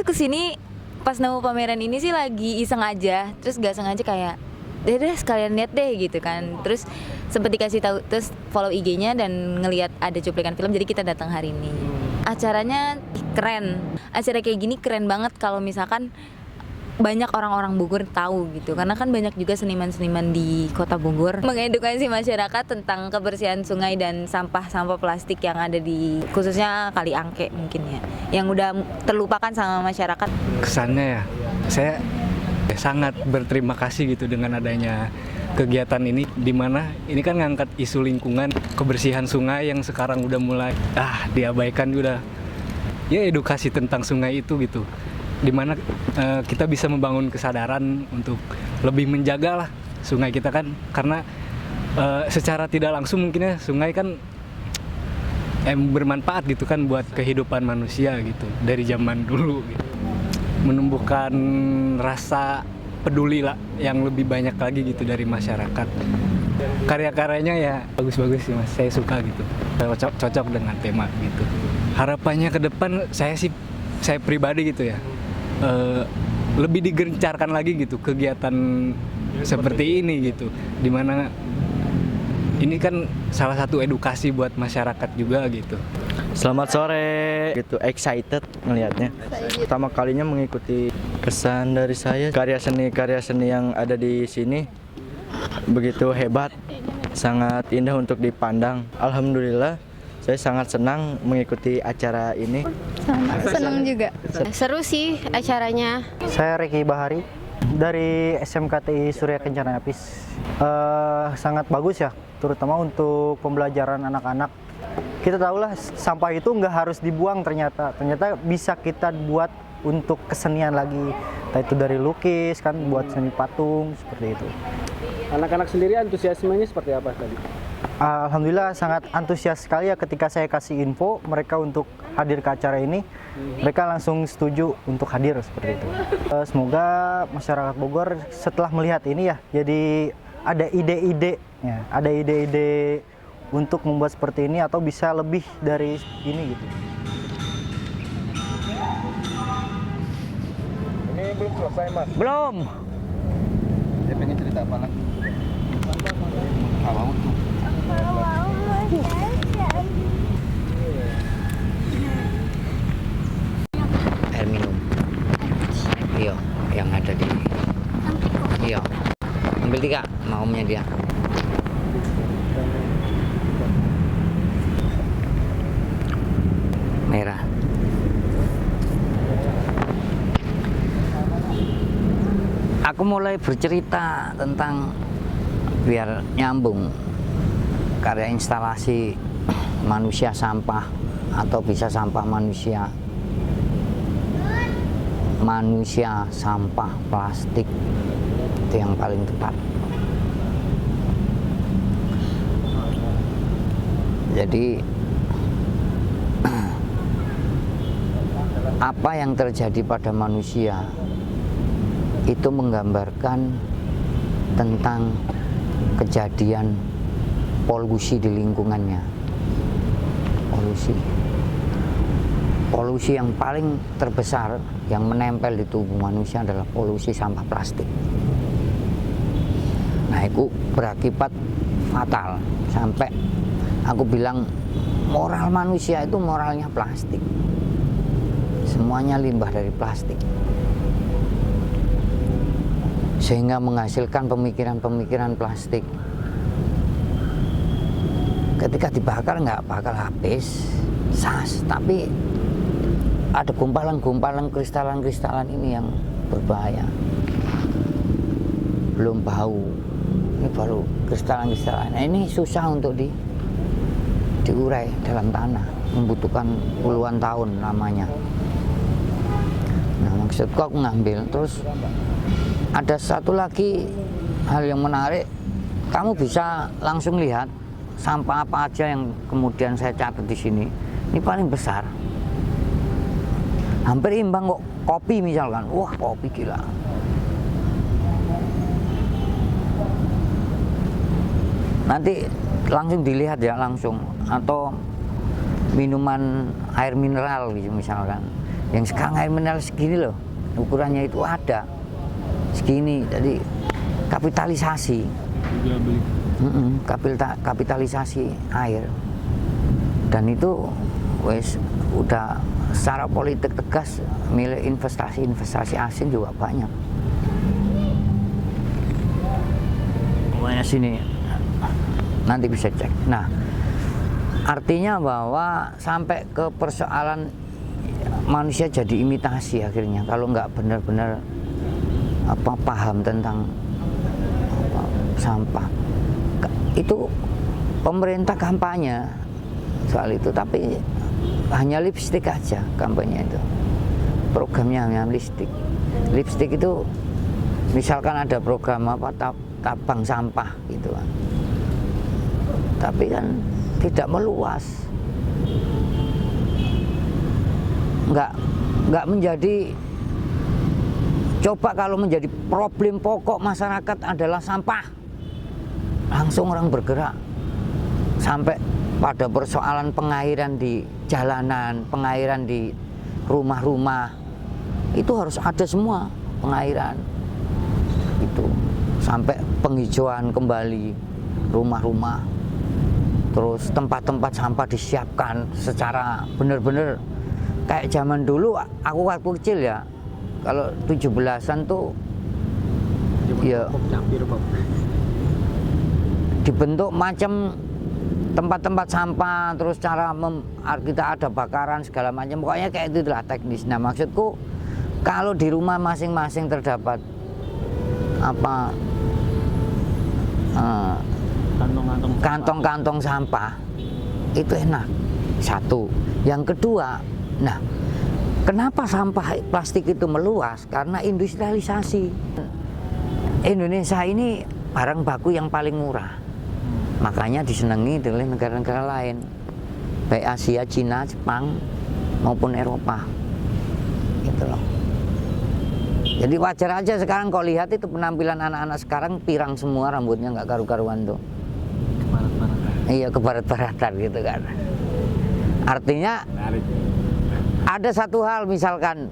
kesini pas nemu pameran ini sih lagi iseng aja, terus gak sengaja kayak deh sekalian lihat deh gitu kan. Terus sempet dikasih tahu, terus follow IG-nya dan ngelihat ada cuplikan film, jadi kita datang hari ini. Acaranya keren, acara kayak gini keren banget kalau misalkan banyak orang-orang Bogor tahu gitu, karena kan banyak juga seniman-seniman di kota Bogor mengedukasi masyarakat tentang kebersihan sungai dan sampah-sampah plastik yang ada di khususnya Kali Angke mungkin ya, yang udah terlupakan sama masyarakat. Kesannya ya, saya sangat berterima kasih gitu dengan adanya kegiatan ini, dimana ini kan ngangkat isu lingkungan, kebersihan sungai yang sekarang udah mulai diabaikan, udah ya edukasi tentang sungai itu gitu, dimana kita bisa membangun kesadaran untuk lebih menjaga lah sungai kita kan, karena secara tidak langsung mungkin ya sungai kan bermanfaat gitu kan buat kehidupan manusia gitu dari zaman dulu gitu. Menumbuhkan rasa peduli lah yang lebih banyak lagi gitu dari masyarakat. Karya-karyanya ya bagus-bagus sih Mas, saya suka gitu, cocok dengan tema gitu. Harapannya ke depan saya pribadi gitu ya, lebih digencarkan lagi gitu kegiatan seperti ini gitu, dimana ini kan salah satu edukasi buat masyarakat juga gitu. Selamat sore, gitu excited melihatnya. Pertama kalinya mengikuti. Kesan dari saya, karya seni yang ada di sini begitu hebat, sangat indah untuk dipandang. Alhamdulillah, saya sangat senang mengikuti acara ini. Senang juga. Seru sih acaranya. Saya Reki Bahari dari SMKTI Surya Kencana Apis. Sangat bagus ya, terutama untuk pembelajaran anak-anak. Kita tahulah sampah itu nggak harus dibuang, ternyata bisa kita buat untuk kesenian lagi, entah itu dari lukis kan, buat seni patung seperti itu. Anak-anak sendiri antusiasmenya seperti apa tadi? Alhamdulillah sangat antusias sekali ya ketika saya kasih info mereka untuk hadir ke acara ini. Mereka langsung setuju untuk hadir seperti itu. Semoga masyarakat Bogor setelah melihat ini ya, jadi ada ide-ide untuk membuat seperti ini atau bisa lebih dari ini gitu. Ini belum selesai Mas? Belum. Saya pengen cerita apa lagi? Kalau tuh. Air minum. Iya, yang ada di. Iya. Ambil 3, maunya dia. Merah. Aku mulai bercerita tentang, biar nyambung, karya instalasi manusia sampah atau bisa sampah manusia sampah plastik, itu yang paling tepat. Jadi apa yang terjadi pada manusia itu menggambarkan tentang kejadian polusi di lingkungannya. Polusi yang paling terbesar yang menempel di tubuh manusia adalah polusi sampah plastik. Nah, itu berakibat fatal sampai aku bilang moral manusia itu moralnya plastik. Semuanya limbah dari plastik. Sehingga menghasilkan pemikiran-pemikiran plastik. Ketika dibakar nggak bakal habis, tapi ada gumpalan-gumpalan kristalan-kristalan ini yang berbahaya. Belum bau, ini baru kristalan-kristalan. Nah, ini susah untuk diurai dalam tanah, membutuhkan puluhan tahun lamanya. Nah, maksudku aku ngambil, terus ada satu lagi hal yang menarik, kamu bisa langsung lihat sampah apa aja yang kemudian saya catat di sini. Ini paling besar, hampir imbang kok kopi misalkan. Wah, kopi gila. Nanti langsung dilihat ya langsung, atau minuman air mineral gitu misalkan. Yang sekarang air mineral segini loh, ukurannya itu ada segini. Jadi kapitalisasi, kapitalisasi air, dan itu wes udah secara politik tegas milik investasi asing juga banyak. Pokoknya sini nanti bisa cek. Nah, artinya bahwa sampai ke persoalan manusia jadi imitasi akhirnya kalau nggak benar-benar paham tentang sampah. Itu pemerintah kampanye soal itu, tapi hanya lipstik aja kampanye itu. Programnya hanya lipstik itu misalkan ada program tabang sampah gitu kan, tapi kan tidak meluas, nggak menjadi. Coba kalau menjadi problem pokok masyarakat adalah sampah, langsung orang bergerak. Sampai pada persoalan pengairan di jalanan, pengairan di rumah-rumah, itu harus ada semua pengairan itu. Sampai penghijauan kembali rumah-rumah, terus tempat-tempat sampah disiapkan secara benar-benar kayak zaman dulu. Aku waktu kecil ya, kalau 17-an tuh ya dibentuk macam tempat-tempat sampah, terus cara kita ada bakaran segala macam, pokoknya kayak itu lah teknis. Nah, maksudku kalau di rumah masing-masing terdapat kantong-kantong sampah, itu enak. Satu. Yang kedua, nah, kenapa sampah plastik itu meluas? Karena industrialisasi. Indonesia ini barang baku yang paling murah, makanya disenangi oleh negara-negara lain, baik Asia, Cina, Jepang maupun Eropa, gitu loh. Jadi wajar aja sekarang kalau lihat itu penampilan anak-anak sekarang pirang semua, rambutnya nggak karu-karuan tuh. Iya, kebarat-baratan gitu kan. Artinya ada satu hal, misalkan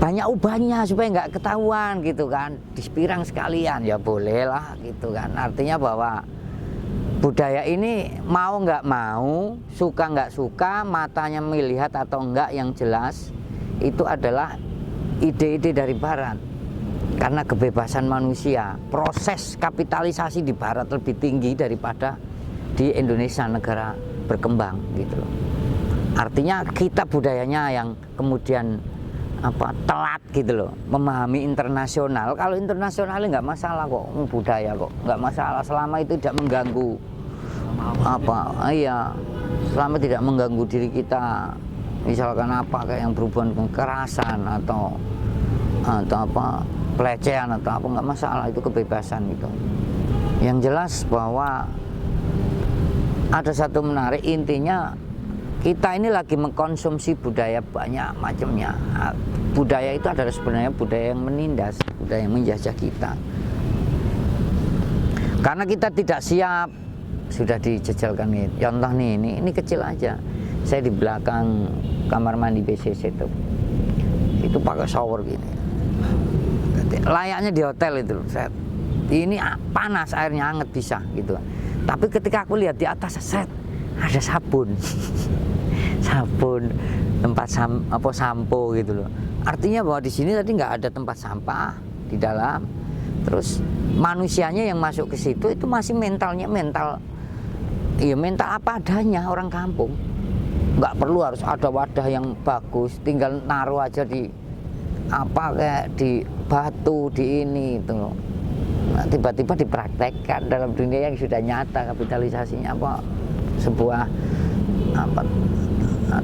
banyak ubahnya supaya nggak ketahuan gitu kan, dispirang sekalian ya boleh lah gitu kan. Artinya bahwa budaya ini mau nggak mau, suka nggak suka, matanya melihat atau enggak, yang jelas itu adalah ide-ide dari Barat. Karena kebebasan manusia, proses kapitalisasi di Barat lebih tinggi daripada di Indonesia, negara berkembang gitu loh. Artinya kita budayanya yang kemudian telat gitu loh, memahami internasional. Kalau internasionalnya nggak masalah kok, budaya kok nggak masalah selama itu tidak mengganggu selama tidak mengganggu diri kita. Misalkan kayak yang berhubungan dengan kekerasan atau pelecehan atau nggak masalah, itu kebebasan gitu. Yang jelas bahwa ada satu menarik, intinya kita ini lagi mengkonsumsi budaya banyak macamnya. Budaya itu adalah sebenarnya budaya yang menindas, budaya yang menjajah kita. Karena kita tidak siap, sudah dijejalkan nih. Contoh nih, ini kecil aja. Saya di belakang kamar mandi BCC itu pakai shower gini. Layaknya di hotel itu, ini panas, airnya hangat bisa gitu. Tapi ketika aku lihat di atas ada sabun, sabun, tempat sampo gitu loh. Artinya bahwa di sini tadi nggak ada tempat sampah di dalam. Terus manusianya yang masuk ke situ itu masih mental apa adanya orang kampung. Nggak perlu harus ada wadah yang bagus, tinggal naruh aja di kayak di batu, di ini itu loh. Nah, tiba-tiba dipraktekkan dalam dunia yang sudah nyata kapitalisasinya sebuah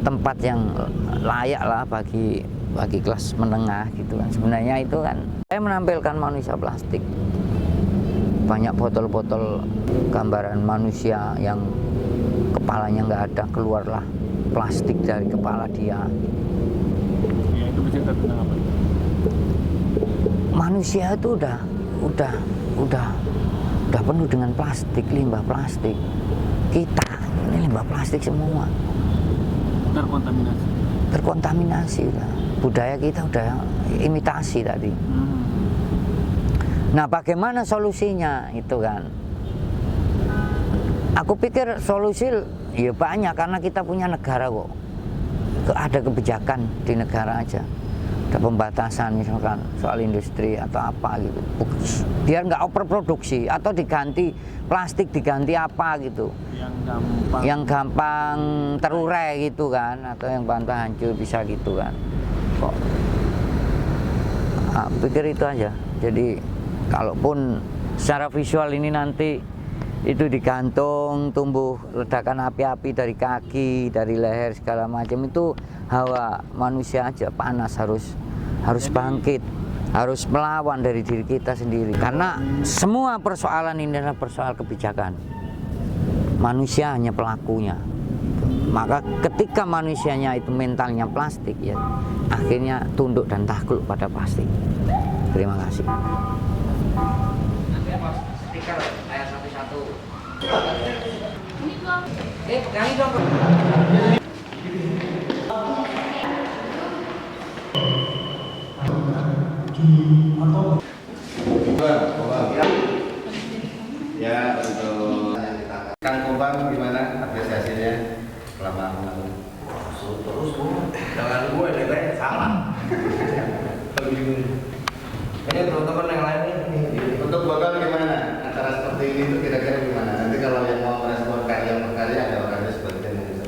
tempat yang layak lah bagi kelas menengah gitu kan. Sebenarnya itu kan saya menampilkan manusia plastik, banyak botol-botol gambaran manusia yang kepalanya nggak ada, keluarlah plastik dari kepala dia. Ya, itu bercerita tentang apa? Manusia itu udah penuh dengan plastik, limbah plastik. Kita ini limbah plastik semua. Terkontaminasi. terkontaminasi udah. Budaya kita udah imitasi tadi. Nah, bagaimana solusinya itu kan? Aku pikir solusi ya banyak karena kita punya negara kok. Ada kebijakan di negara aja. Ada pembatasan misalkan soal industri atau apa gitu. Biar nggak overproduksi atau diganti plastik diganti apa gitu. Yang gampang terurai gitu kan, atau yang gampang hancur bisa gitu kan. Kok pikir itu aja. Jadi kalaupun secara visual ini nanti itu digantung tumbuh ledakan api-api dari kaki, dari leher segala macam, itu hawa manusia aja panas, harus bangkit, harus melawan dari diri kita sendiri. Karena semua persoalan ini adalah persoal kebijakan. Manusia hanya pelakunya. Maka ketika manusianya itu mentalnya plastik ya, akhirnya tunduk dan takluk pada plastik. Terima kasih. Stiker ayat 1-1. Pegangi dong. Ya, untuk Kang Kobang gimana apresiasinya selama menang? Terus jangan gue deh, salah. Ini teman-teman yang lain nih. Untuk Bapak gimana? Antara seperti ini itu kira-kira gimana? Nanti kalau yang mau merespon karya ada orangnya seperti ini bisa.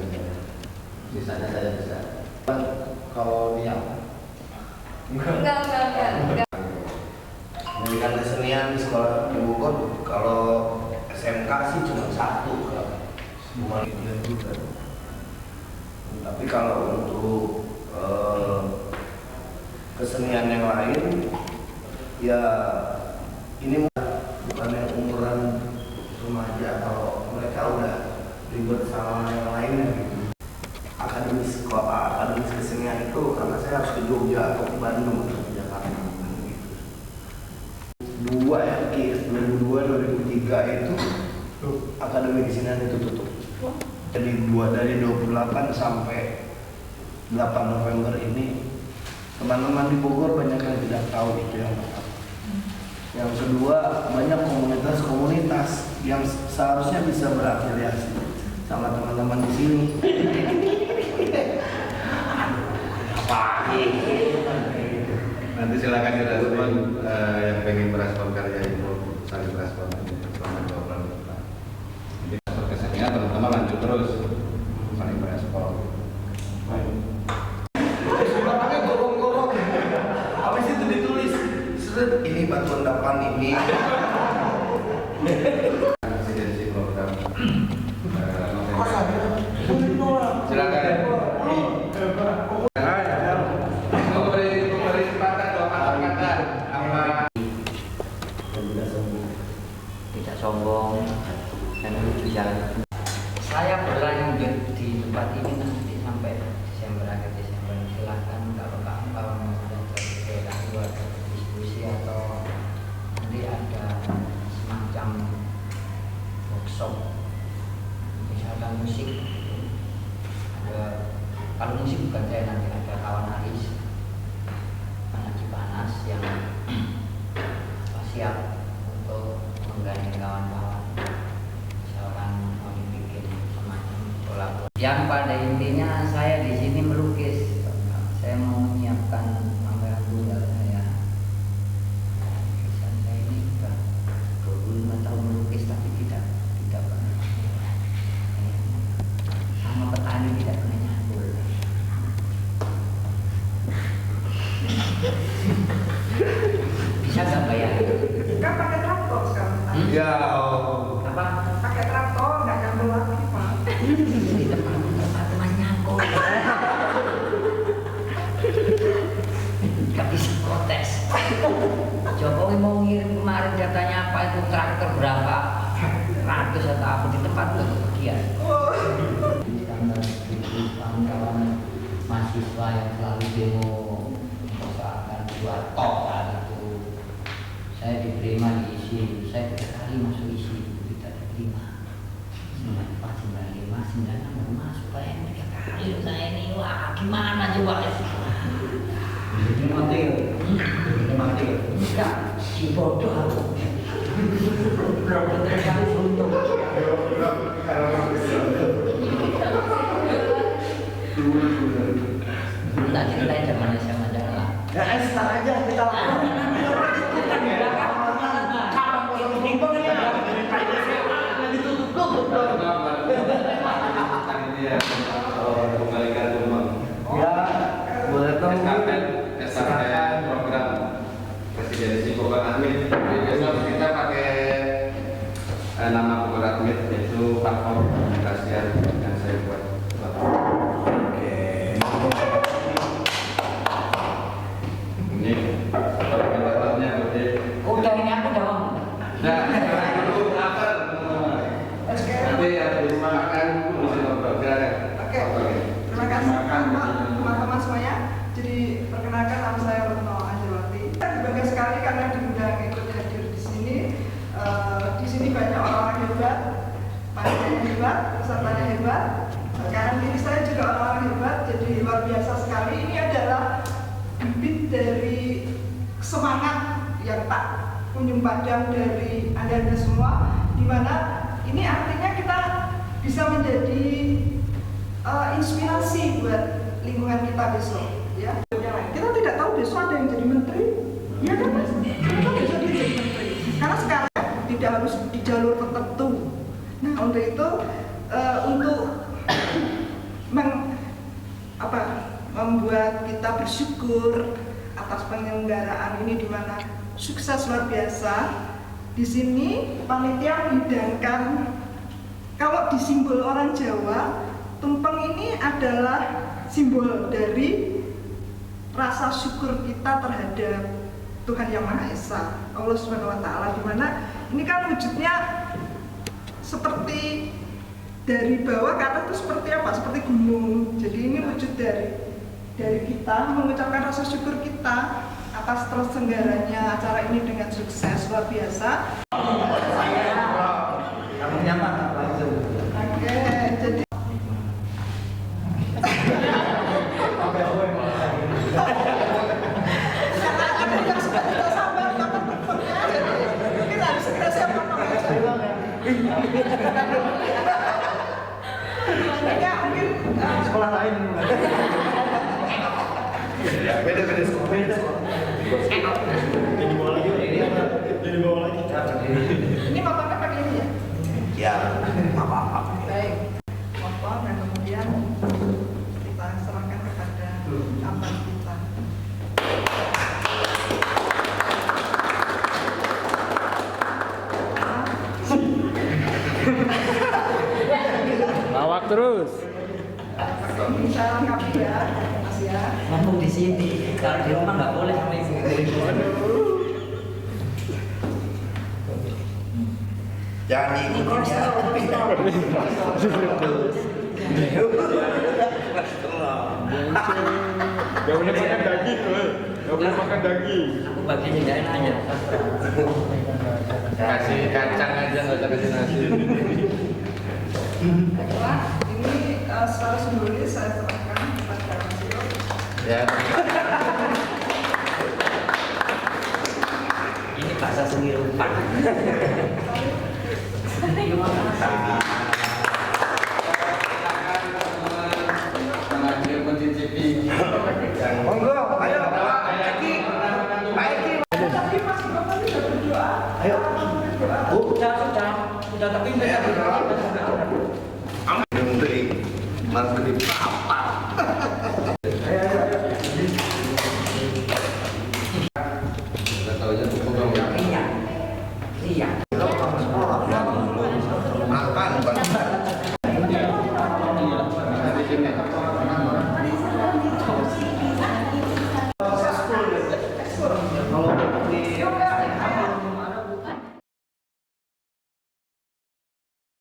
Sisanya saya bisa. Kalau dia Enggak. pendidikan kesenian di sekolah di Bogor, kalau SMK sih cuma 1 kan, semua juga. Tapi kalau untuk kesenian yang lain, ya ini bukan yang umuran remaja, kalau mereka udah ribet sama yang lainnya gitu. Akademis kesenian itu karena saya harus ke Jogja atau ke Bandung atau ke Jakarta gitu. 2002-2003 itu akademi kesenian itu tutup. Jadi dari 28 sampai 8 November ini teman-teman di Bogor banyak yang tidak tahu itu yang pertama. Yang kedua, banyak komunitas-komunitas yang seharusnya bisa berafiliasi sama teman-teman di sini. Nanti silakan direspon yang pengen merespon karya itu, saling merespon selama 2 bulan. Jadi kesenian teman-teman lanjut terus saling merespon. Belakangnya gorong-gorong. Habis itu ditulis, ini batu endapan ini. Presidensi program. Silakan. Tidak sombong dan berjalan. Saya berlanjut di tempat ini nanti sampai Desember, akhir Desember. Silakan kalau mau ada diskusi atau nanti ada semacam workshop, misalkan musik. Kalau musik bukan saya, nanti ada kawan Aris anak Cipanas yang siap untuk menggandeng kawan-kawan, misalkan mau dibikin semacam kolaborasi. Yang pada intinya saya di sini melukis. Saya mau menyiapkan pameran tunggal saya. Lukisan saya ini sudah 25 tahun melukis tapi tidak pernah sama petani, tidak pernah nyambul. Bisa nggak bayar? Kan pakai traktor sekarang. Ya, Apa? Pakai traktor nggak nyambung lagi Pak. Di tempat teman nyangkut. Nggak bisa protes. Jokowi mau ngirim kemarin katanya apa itu traktor berapa ratus atau apa di tempat itu kebagian. Kawan-kawan mahasiswa yang selalu demo mempersoalkan buat top kan itu, saya diterima di ISI, saya berkali masuk ISI tidak diterima. 94, 95, 96 baru masuk. bayangin 3 kali saya ini, wah gimana coba? Mati. Enggak, si bodoh aku. Berapa kali untung? Tak ceritain zaman SMA adalah. Ya, start aja kita lakukan. Ya, boleh dong. Estafet program presidensi Bogor Admit. Besok kita pakai nama Bogor Admit, yaitu platform komunikasi yang saya buat. Ini perkenalnya Budi. Udah ini aku dong. Nah, dulu lapar. Nanti yang dimakan mesti ngobrol. Oke. Terima kasih teman-teman semuanya. Jadi perkenalkan nama saya Retno Anjawati. Bangga sekali karena diundang ikut hadir di sini. Di sini banyak orang-orang hebat, panitianya hebat, pesertanya hebat. Kanan kiri saya juga orang-orang hebat. Jadi luar biasa sekali. Ini adalah bibit dari semangat yang tak kunjung padam dari Anda semua. Di mana ini artinya kita bisa menjadi inspirasi buat lingkungan kita besok, ya. Kita tidak tahu besok ada yang jadi menteri, ya kan? Kita bisa jadi menteri. Karena sekarang tidak harus di jalur tertentu. Nah, untuk itu untuk membuat kita bersyukur atas penyelenggaraan ini di mana sukses luar biasa. Di sini panitia menghidangkan, kalau di simbol orang Jawa, tumpeng ini adalah simbol dari rasa syukur kita terhadap Tuhan Yang Maha Esa, Allah Subhanahu wa Ta'ala, di mana ini kan wujudnya seperti dari bawah ke atas itu seperti apa? Seperti gunung. Jadi ini wujud dari kita mengucapkan rasa syukur kita atas terselenggaranya acara ini dengan sukses luar biasa. Kamu nyaman langsung. Oke, jadi Sekolah lain. Beda sekolah. ini motornya pakai ini ya? Ya, apa-apa. Baik, motor dan kemudian kita serahkan kepada abang kita. Lawak terus. Ini saya lengkapi ya, Mas ya. Ngomong di sini, kalau di rumah nggak boleh sama ibu. Jangan diikutin ya. Gak boleh makan daging loh. Gak boleh makan daging. Aku bagiannya nggak enak aja. Kasih kacang aja, nggak usah kasih nasi. Baiklah, ini secara simbolis saya serahkan kepada Mas Yo. Ya. Ini bahasa seni rupa. Sambil mencicipi. Monggo, ayo. Eki. Pak Eki. Tapi Mas Bapak sudah berdoa. Ayo. Sudah tapi saya Menteri, malah gede apa? Kita tahu aja tuh program. iya. Makan,